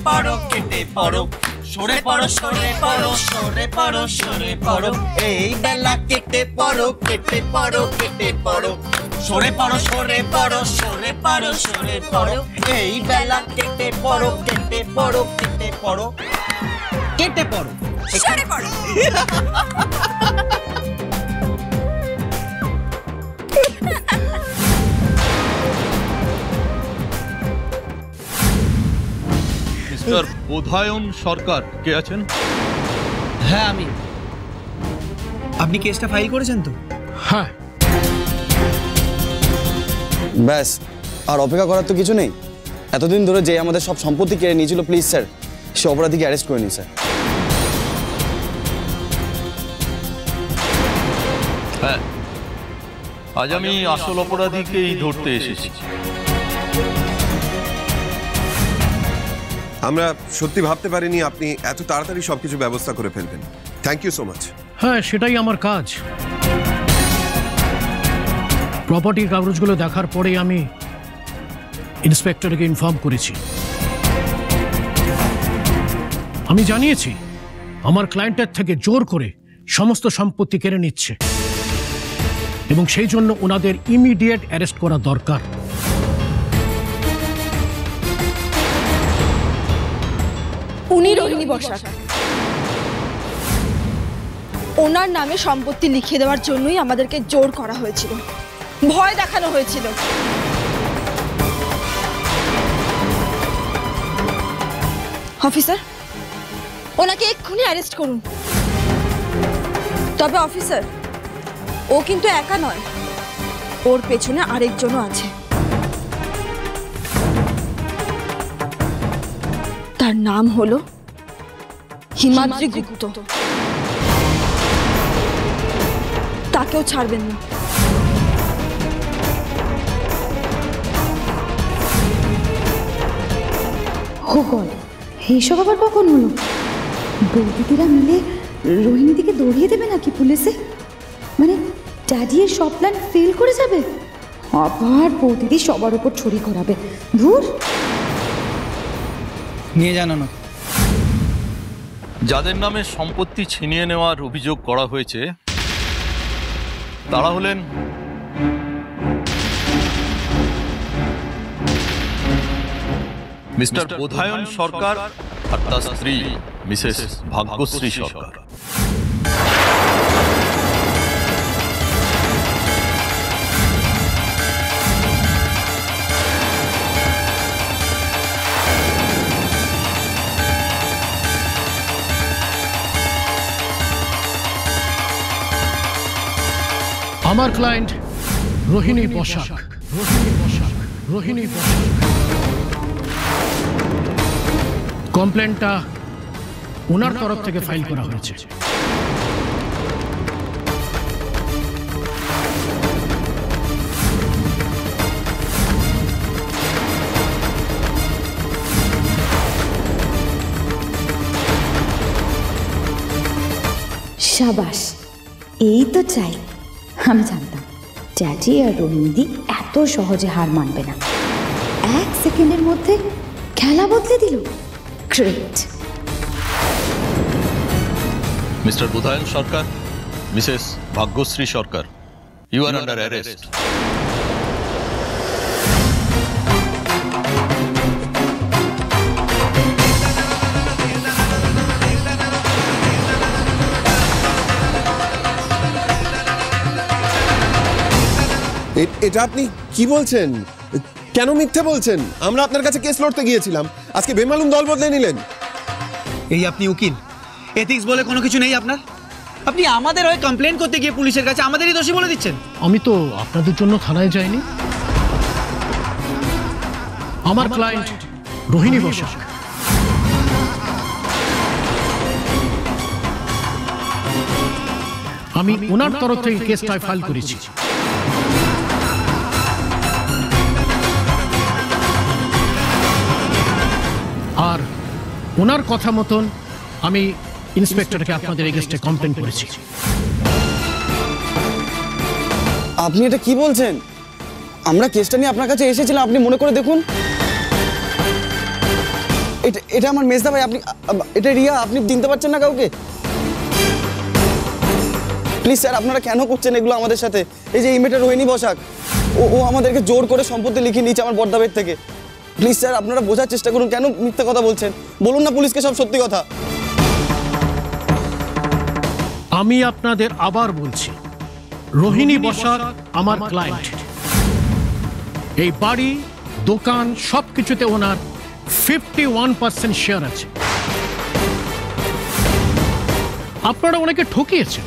পড়ো কেটে পড়ো সরে পড়ো সরে পড়ো সরে পড়ো সরে পড়ো এই বেলা কেটে পড়ো কেটে পড়ো কেটে পড়ো সরে পড়ো সরে পড়ো সরে পড়ো সরে পড়ো এই বেলা কেটে পড়ো কেটে পড়ো কেটে পড়ো কেটে পড়ো সরে পড়ো মিস্টার বোধায়ন সরকার কে আছেন? হ্যাঁ আমি। আপনি কেসটা ফাইল করেছেন তো? হ্যাঁ। ব্যাস, আর অপেক্ষা করার তো কিছু নেই। এতদিন ধরে যে আমাদের সব সম্পত্তি কেড়ে নিয়েছিল, প্লিজ স্যার সে অপরাধীকে অ্যারেস্ট করে নিন স্যার। হ্যাঁ, আজ আমি আসল অপরাধীকেই ধরতে এসেছি। আমরা সত্যি ভাবতে পারিনি আপনি এত তাড়াতাড়ি সবকিছু ব্যবস্থা করে ফেলবেন। Thank you so much. হ্যাঁ, সেটাই আমার কাজ। প্রপার্টির কাগজগুলো দেখার পরে আমি ইন্সপেক্টরকে ইনফর্ম করেছি। আমি জানিয়েছি আমার ক্লায়েন্টের থেকে জোর করে সমস্ত সম্পত্তি কেড়ে নিচ্ছে এবং সেই জন্য ওনাদের ইমিডিয়েট অ্যারেস্ট করা দরকার। উনি রোহিণী বসাক, ওনার নামে সম্পত্তি লিখিয়ে দেওয়ার জন্যই আমাদেরকে জোর করা হয়েছিল, ভয় দেখানো হয়েছিল। অফিসার, ওনাকে এক্ষুনি অ্যারেস্ট করুন। তবে অফিসার, ও কিন্তু একা নয়, ওর পেছনে আরেকজনও আছে। তার নাম হলো হিমাদ্রি গুপ্ত। তাকেও ছাড়বেন না। ও গড, এইসব আবার কখন হলো? বৌদিদিরা মিলে রোহিণীদিকে দৌড়িয়ে দেবে নাকি পুলিশে? মানে ড্যাডি এর সব প্ল্যান ফেল করে যাবে, আবার বৌদিদি সবার উপর ছড়ি করাবে। ধুর, নিয়ে জানানো। যাদের নামে সম্পত্তি ছিনিয়ে নেওয়ার অভিযোগ করা হয়েছে তারা হলেন মিস্টার বোধায়ন সরকার আর তার স্ত্রী মিসেস ভাগ্যশ্রী সরকার। আমার ক্লায়েন্ট রোহিণী বসাক। রোহিণী বসাক কমপ্লেনটা ওনার তরফ থেকে ফাইল করা হয়েছে। সাবাস, এই তো চাই। আমি জানতাম ড্যাডি আর রোহিণীদি এত সহজে হার মানবে না। 1 সেকেন্ডের মধ্যে খেলা বদলে দিল। Great. Mister Bodhayan Sarkar, missus Bhagyashree Sarkar, you are under arrest. এটা আপনি কি বলছেন? কেন মিথ্যে বলছেন? আমরা আপনার কাছে কেস লড়তে গিয়েছিলাম, আজকে বেমালুম দল বদলে নিলেন। এই আপনি উকিল, এথিক্স বলে কোনো কিছু নেই আপনার? আপনি আমাদের হয়ে কমপ্লেন করতে গিয়ে পুলিশের কাছে আমাদেরই দোষী বলে দিচ্ছেন। আমি তো আপনাদের জন্য থানায় যাইনি। আমার ক্লায়েন্ট রোহিণী বসাক। আমি ওনার তরফ থেকে কেসটা ফাইল করেছি। আর ওনার কথা মতন আমি ইন্সপেক্টরকে আপনাদের এগেইনস্টে কমপ্লেন করেছি। আপনি এটা কি বলছেন? আমরা কেসটা নিয়ে আপনার কাছে এসেছিলাম, আপনি মনে করে দেখুন। এটা আমার মেজদা ভাই। আপনি এটা রিয়া, আপনি চিনতে পারছেন না কাউকে? প্লিজ স্যার, আপনারা কেন করছেন এগুলো আমাদের সাথে? এই যে এই মেয়েটা রোহিণী বসাক, ও আমাদেরকে জোর করে সম্পত্তি লিখিয়ে নিয়েছে আমার বড়দাবের থেকে। প্লিজ স্যার, আপনারা বোঝার চেষ্টা করুন, কেন মিথ্যা কথা বলছেন? বলুন না পুলিশকে সব সত্যি কথা। আমি আপনাদের আবার বলছি, রোহিণী বসাক আমার ক্লায়েন্ট। এই বাড়ি, দোকান সবকিছুতে ওনার 51% শেয়ার আছে। আপনারা ওনাকে ঠকিয়েছেন,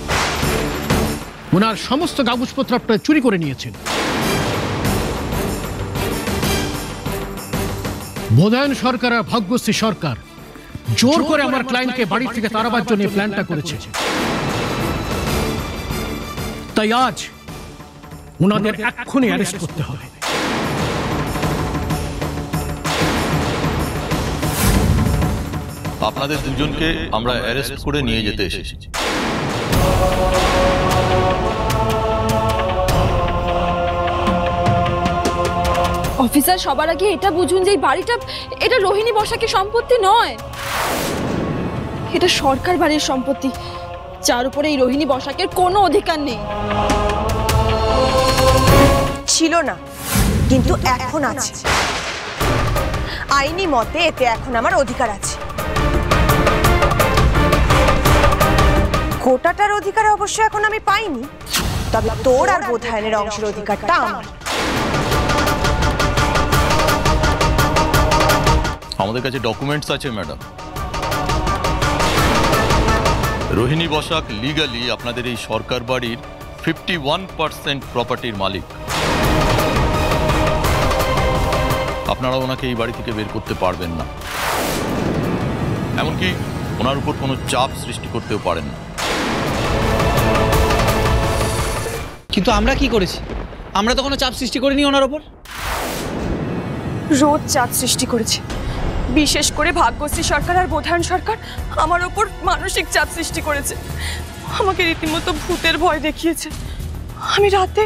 ওনার সমস্ত কাগজপত্র আপনারা চুরি করে নিয়েছেন। বোধায়ন সরকার আর ভাগ্যশ্রী সরকার জোর করে আমার ক্লায়েন্টকে বাড়ি থেকে তাড়াবার জন্য প্ল্যানটা করেছে। তাই আজ ওনাদের এক্ষুনি অ্যারেস্ট করতে হবে। আপনাদের দুজনকে আমরা অ্যারেস্ট করে নিয়ে যেতে এসেছি। অফিসার, সবার আগে এটা বুঝুন যে এই বাড়িটা এটা রোহিণী বসাকের সম্পত্তি নয়, এটা সরকার বাড়ির সম্পত্তি, যার উপরে এই রোহিণী বসাকের কোনো অধিকার নেই। ছিল না, কিন্তু এখন আছে। আইনি মতে এতে এখন আমার অধিকার আছে। গোটাটার অধিকার অবশ্য এখন আমি পাইনি, তবে তোর আর বোধায়নের অংশের অধিকারটা আমার। আমাদের কাছে ডকুমেন্টস আছে ম্যাডাম। রোহিণী বসাক লিগালি আপনাদের এই সরকার বাড়ির 51% প্রপার্টির মালিক। আপনারা ওনাকে এই বাড়ি থেকে বের করতে পারবেন না, এমনকি ওনার উপর কোনো চাপ সৃষ্টি করতেও পারেন না। কিন্তু আমরা কি করেছি? আমরা তো কোনো চাপ সৃষ্টি করিনি ওনার ওপর। রোজ চাপ সৃষ্টি করেছে, বিশেষ করে ভাগ্যশ্রী সরকার আর বোধায়ন সরকার আমার ওপর মানসিক চাপ সৃষ্টি করেছে। আমাকে রীতিমতো ভূতের ভয় দেখিয়েছে। আমি রাতে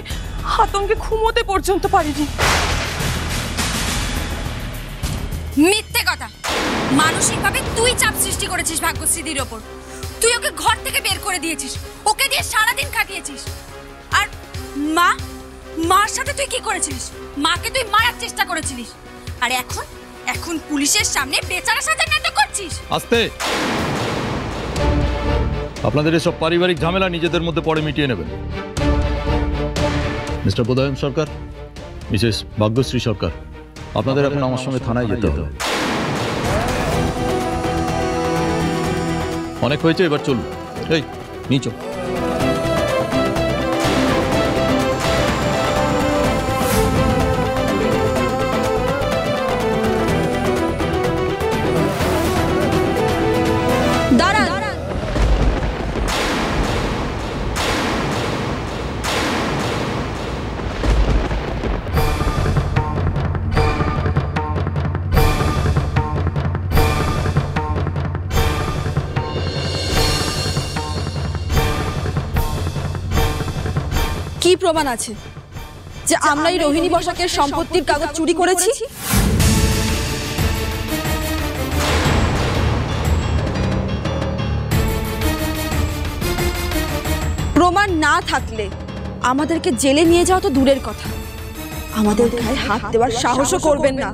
আতঙ্কে ঘুমোতে পর্যন্ত পারিনি। মিথ্যে কথা। মানসিকভাবে তুই চাপ সৃষ্টি করেছিস ভাগ্যশ্রীর ওপর। তুই ওকে ঘর থেকে বের করে দিয়েছিস, ওকে দিয়ে সারাদিন কাটিয়েছিস। আর মার সাথে তুই কি করেছিলিস? মাকে তুই মারার চেষ্টা করেছিলিস। আর এখন পুলিশের সামনে বেচারার সাথে নাটক করছিস। আস্তে, আপনাদের এসব পারিবারিক ঝামেলা নিজেদের মধ্যে পরে মিটিয়ে নেবেন। মিস্টার বোধায়ন সরকার, মিসেস ভাগ্যশ্রী সরকার, আপনাদের এখন আমার সঙ্গে থানায় যেতে হবে। অনেক হয়েছে, এবার চলুন। এই নিচো। কি প্রমাণ আছে যে আমরা এই রোহিণী বসাকের সম্পত্তির কাগজ চুরি করেছি? প্রমাণ না থাকলে আমাদেরকে জেলে নিয়ে যাওয়া তো দূরের কথা, আমাদের গায়ে হাত দেওয়ার সাহসও করবেন না।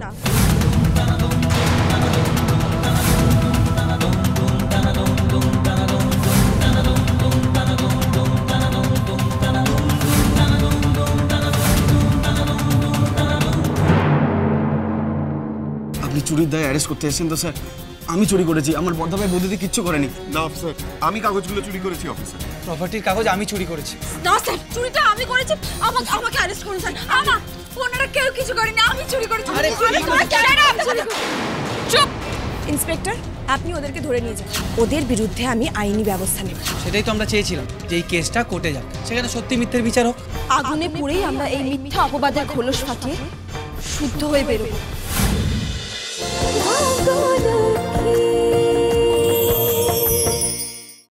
চুরির দায়ে অ্যারেস্ট করতে এসেছেন তো স্যার? আমি চুরি করেছি, আমার বড়দা ভাই বৌদিদি কিচ্ছু করেনি। না অফিসার, আমি কাগজগুলো চুরি করেছি অফিসার। প্রপার্টির কাগজ আমি চুরি করেছি। না স্যার, চুরিটা আমি করেছি, আমাকে অ্যারেস্ট করুন স্যার। ওনারা কেউ কিছু করেনি, আমি চুরি করেছি। চুপ! ইন্সপেক্টর, আপনি ওদেরকে ধরে নিয়ে যান। ওদের বিরুদ্ধে আমি আইনি ব্যবস্থা নেব। সেটাই তো আমরা চেয়েছিলাম, যে এই কেসটা কোর্টে যাক, সেখানে সত্যি মিথ্যের বিচার হোক। আগুনে পুড়েই আমরা এই মিথ্যা অপবাদের খোলস ফাটিয়ে শুদ্ধ হয়ে বেরোবো।